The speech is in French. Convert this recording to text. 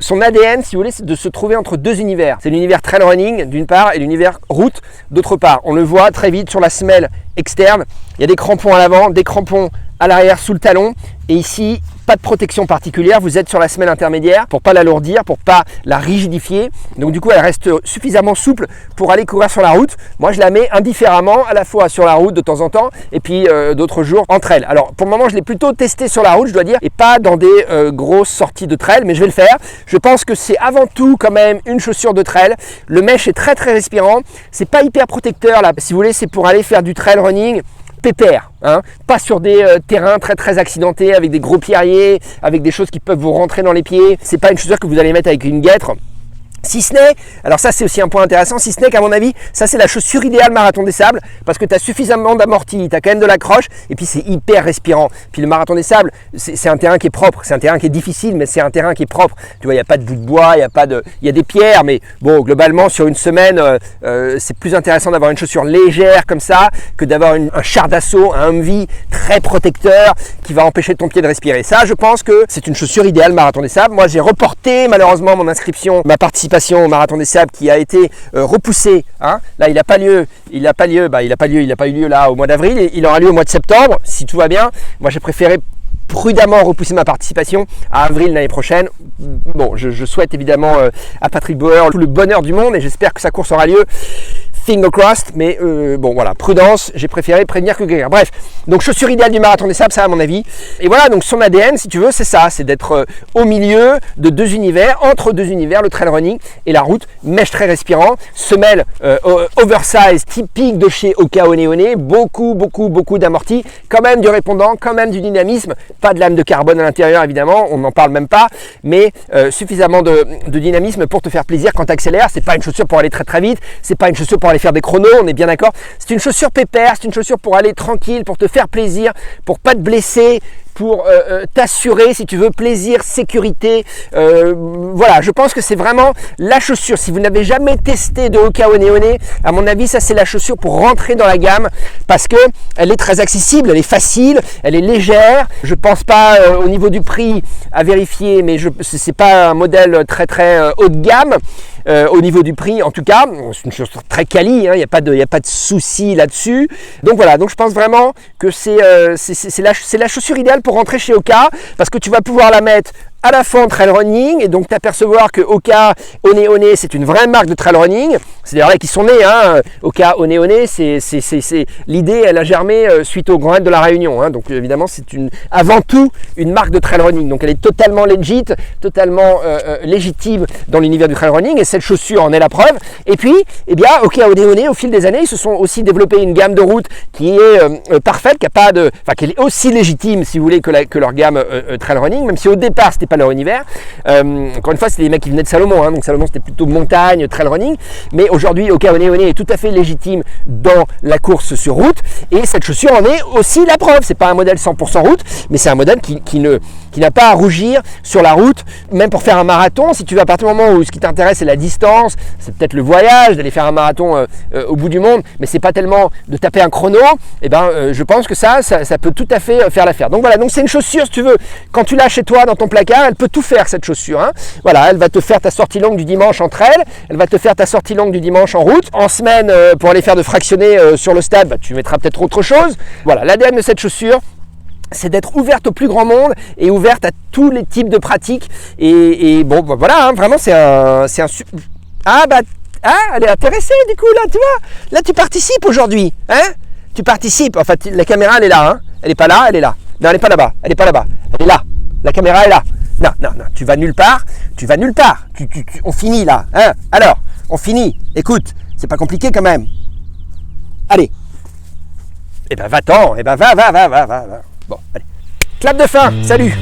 son ADN, si vous voulez, c'est de se trouver entre deux univers. C'est l'univers trail running d'une part et l'univers route d'autre part. On le voit très vite sur la semelle externe. Il y a des crampons à l'avant, des crampons à l'arrière sous le talon. Et ici, pas de protection particulière. Vous êtes sur la semelle intermédiaire pour pas l'alourdir, pour pas la rigidifier. Donc du coup, elle reste suffisamment souple pour aller courir sur la route. Moi, je la mets indifféremment, à la fois sur la route de temps en temps et puis d'autres jours en trail. Alors pour le moment, je l'ai plutôt testé sur la route, je dois dire, et pas dans des grosses sorties de trail, mais je vais le faire. Je pense que c'est avant tout quand même une chaussure de trail. Le mesh est très respirant. C'est pas hyper protecteur là. Si vous voulez, c'est pour aller faire du trail running pépère, hein, pas sur des terrains très accidentés avec des gros pierriers, avec des choses qui peuvent vous rentrer dans les pieds. C'est pas une chaussure que vous allez mettre avec une guêtre. Si ce n'est, alors ça c'est aussi un point intéressant, si ce n'est qu'à mon avis, ça c'est la chaussure idéale marathon des sables parce que tu as suffisamment d'amorti, tu as quand même de l'accroche et puis c'est hyper respirant. Puis le marathon des sables, c'est un terrain qui est propre, c'est un terrain qui est difficile mais c'est un terrain qui est propre. Tu vois, il n'y a pas de bout de bois, il y a des pierres, mais bon, globalement sur une semaine, c'est plus intéressant d'avoir une chaussure légère comme ça que d'avoir un char d'assaut, un Humvee très protecteur qui va empêcher ton pied de respirer. Ça, je pense que c'est une chaussure idéale marathon des sables. Moi, j'ai reporté malheureusement mon inscription, ma participation au marathon des sables qui a été repoussé. Hein. Là, il n'a pas lieu. Il n'a pas eu lieu là au mois d'avril. Il aura lieu au mois de septembre, si tout va bien. Moi, j'ai préféré prudemment repousser ma participation à avril l'année prochaine. Bon, je souhaite évidemment à Patrick Bauer tout le bonheur du monde et j'espère que sa course aura lieu. Finger crossed, mais bon voilà, prudence, j'ai préféré prévenir que guérir. Bref, donc chaussure idéale du marathon des sables, ça à mon avis. Et voilà, donc son ADN, si tu veux, c'est ça, c'est d'être au milieu de deux univers, entre deux univers, le trail running et la route, mèche très respirant, semelle oversize, typique de chez Hoka One One, beaucoup d'amorti, quand même du répondant, quand même du dynamisme, pas de lame de carbone à l'intérieur évidemment, on n'en parle même pas, mais suffisamment de dynamisme pour te faire plaisir quand tu accélères. C'est pas une chaussure pour aller très vite, c'est pas une chaussure pour aller faire des chronos, on est bien d'accord. C'est une chaussure pépère, c'est une chaussure pour aller tranquille, pour te faire plaisir, pour pas te blesser, pour t'assurer, si tu veux, plaisir, sécurité. Voilà, je pense que c'est vraiment la chaussure. Si vous n'avez jamais testé de Hoka One One, à mon avis, ça c'est la chaussure pour rentrer dans la gamme parce que elle est très accessible, elle est facile, elle est légère. Je pense pas au niveau du prix à vérifier, mais c'est pas un modèle très haut de gamme. Au niveau du prix, en tout cas, c'est une chaussure très quali, hein, il n'y a pas de souci là-dessus. Donc voilà, donc je pense vraiment que c'est la chaussure idéale pour rentrer chez Hoka parce que tu vas pouvoir la mettre à la fois en trail running et donc t'apercevoir que Hoka One One c'est une vraie marque de trail running. C'est d'ailleurs là qu'ils sont nés, hein. Hoka One One, c'est l'idée, elle a germé suite au Grand Raid de la Réunion, hein. Donc évidemment c'est avant tout une marque de trail running. Donc elle est totalement legit, totalement légitime dans l'univers du trail running et cette chaussure en est la preuve. Et puis, eh bien, Hoka One One, au fil des années, ils se sont aussi développé une gamme de route qui est parfaite, qui est aussi légitime, si vous voulez, que leur gamme trail running, même si au départ c'était pas leur univers. Encore une fois, c'était des mecs qui venaient de Salomon, hein, donc Salomon c'était plutôt montagne, trail running, mais aujourd'hui Hoka One One est tout à fait légitime dans la course sur route et cette chaussure en est aussi la preuve. C'est pas un modèle 100% route, mais c'est un modèle qui n'a pas à rougir sur la route, même pour faire un marathon. Si tu veux, à partir du moment où ce qui t'intéresse c'est la distance, c'est peut-être le voyage, d'aller faire un marathon au bout du monde, mais c'est pas tellement de taper un chrono, et ben je pense que ça peut tout à fait faire l'affaire. Donc voilà, donc c'est une chaussure, si tu veux, quand tu l'as chez toi dans ton placard, elle peut tout faire cette chaussure, hein. Voilà, elle va te faire ta sortie longue du dimanche en trail, elle va te faire ta sortie longue du dimanche en route. En semaine, pour aller faire de fractionner sur le stade, bah, tu mettras peut-être autre chose. Voilà, l'ADN de cette chaussure, c'est d'être ouverte au plus grand monde et ouverte à tous les types de pratiques. Et bon, bah, voilà, hein, vraiment, c'est un elle est intéressée du coup, là, tu vois. Là, tu participes aujourd'hui, hein. Tu participes. En fait, la caméra, elle est là, hein. Elle n'est pas là, elle est là. Non, elle n'est pas là-bas, elle n'est pas là-bas. Elle est là. La caméra est là. Non, tu vas nulle part. On finit là, hein. Alors, on finit. Écoute, c'est pas compliqué quand même. Allez. Eh ben, va-t'en. Eh ben, va. Bon, allez. Clap de fin. Salut.